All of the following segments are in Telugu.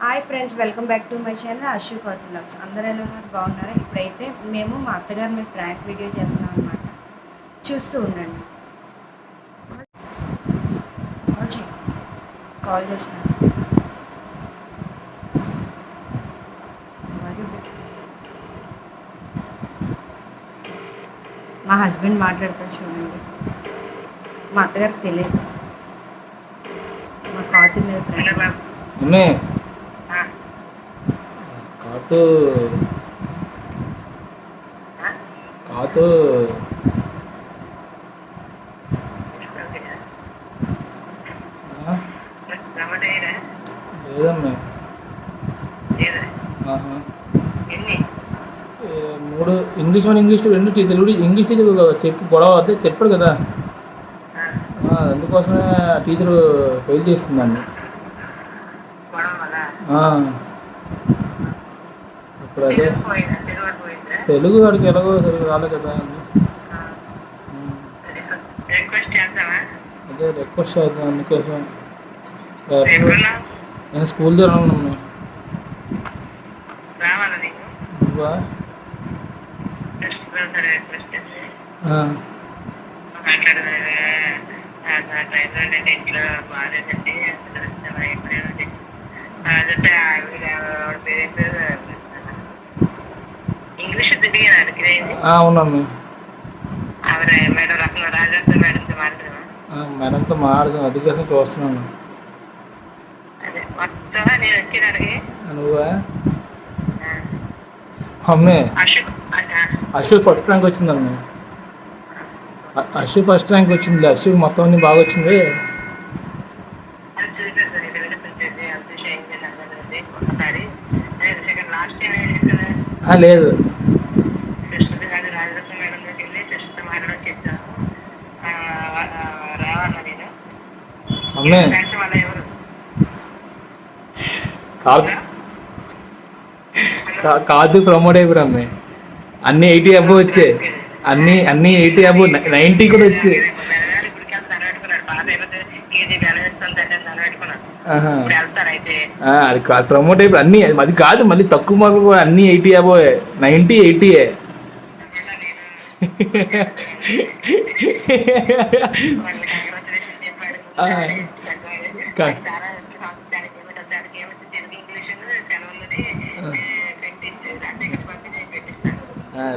Hi friends, welcome back to my channel Ashu Kothi vlogs. అందరూ ఎలా ఉన్నారు? బాగున్నారా? ఇప్పుడైతే మేము మా అత్తగారు మీద ప్రాంక్ వీడియో చేస్తున్నాం అనమాట. చూస్తూ ఉండండి. కాల్ చేస్తున్నాను. మా హస్బెండ్ మాట్లాడతారు చూడండి. మా అత్తగారికి తెలియదు మా కాతి మీద ప్రాంక్. కాతు కాతు లేదమ్మా. మూడు ఇంగ్లీష్ రెండు తెలుగు ఇంగ్లీష్ టీచర్ చెప్పి గొడవ అదే చెప్పాడు కదా, అందుకోసమే టీచరు ఫెయిల్ చేస్తుందండి. ఇప్పుడు అదే తెలుగు వాడికి ఎలాగో సరిగ్గా రాలే కదా, అదే రిక్వెస్ట్ చేద్దాం. అందుకోసం నేను స్కూల్ జరగను. అవునమ్మా, మేడంతో మాట్లాడదాం, అందుకోసం చూస్తున్నాను. నువ్వా అమ్మే? అశు ఫస్ట్ ర్యాంక్ వచ్చిందమ్మా. అశు ఫస్ట్ ర్యాంక్ వచ్చింది. అశు మొత్తం అన్ని బాగా వచ్చింది. లేదు, అమ్మే కాదు ప్రమోట్ అయిపోయారు అమ్మాయి. అన్నీ 80 అబోవ్ వచ్చాయి. అన్నీ 80 అబోవ్, 90 కూడా వచ్చాయి. అది కాదు ప్రమోట్ అయిపోయి అన్నీ, అది కాదు మళ్ళీ తక్కువ మార్కులు కూడా అన్నీ 80 అబోవ్, 90 80.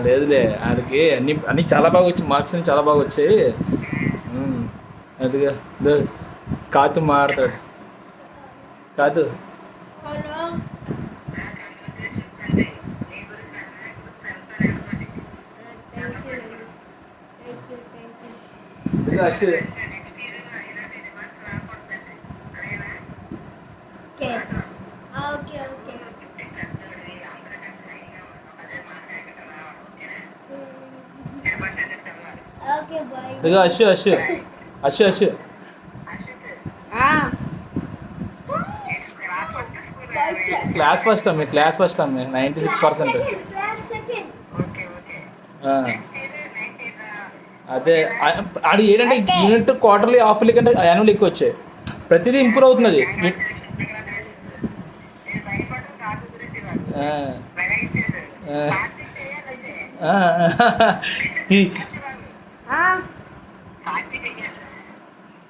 లేదులే, ఆయనకి అన్నీ చాలా బాగా వచ్చాయి, మార్క్స్ అన్ని చాలా బాగా వచ్చాయి. అదిగా కాతు మాట్లాడతాడు. కాదు అశు ఇదిగో అశు అశు అశు అశు క్లాస్ ఫస్ట్ అమ్మే, క్లాస్ ఫస్ట్ అమ్మే, 96%. అదే అది ఏంటంటే యూనిట్ క్వార్టర్లీ హాఫ్లీ కంటే యాన్యువల్ ఎక్కువ వచ్చాయి. ప్రతిదీ ఇంప్రూవ్ అవుతున్నది.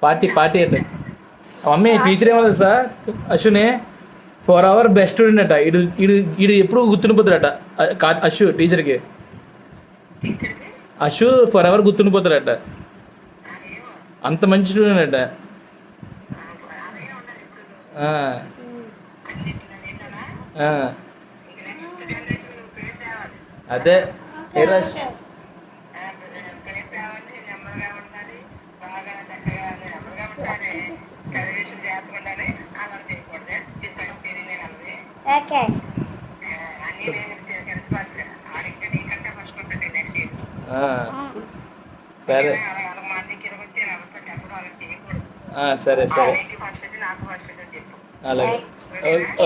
పార్టీ అంటే మమ్మీ టీచర్ ఏమో సార్ అశునే 4 hours బెస్ట్ స్టూడెంట్ అట. ఇడు ఎప్పుడు గుర్తుండిపోతాడట అశు టీచర్కి. అశు 4 hours గుర్తుండిపోతాడట, అంత మంచి స్టూడెంట్ అట. అదే సరే సరే సరే అలాగే.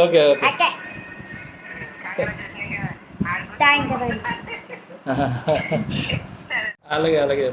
ఓకే ఓకే అలాగే అలాగే.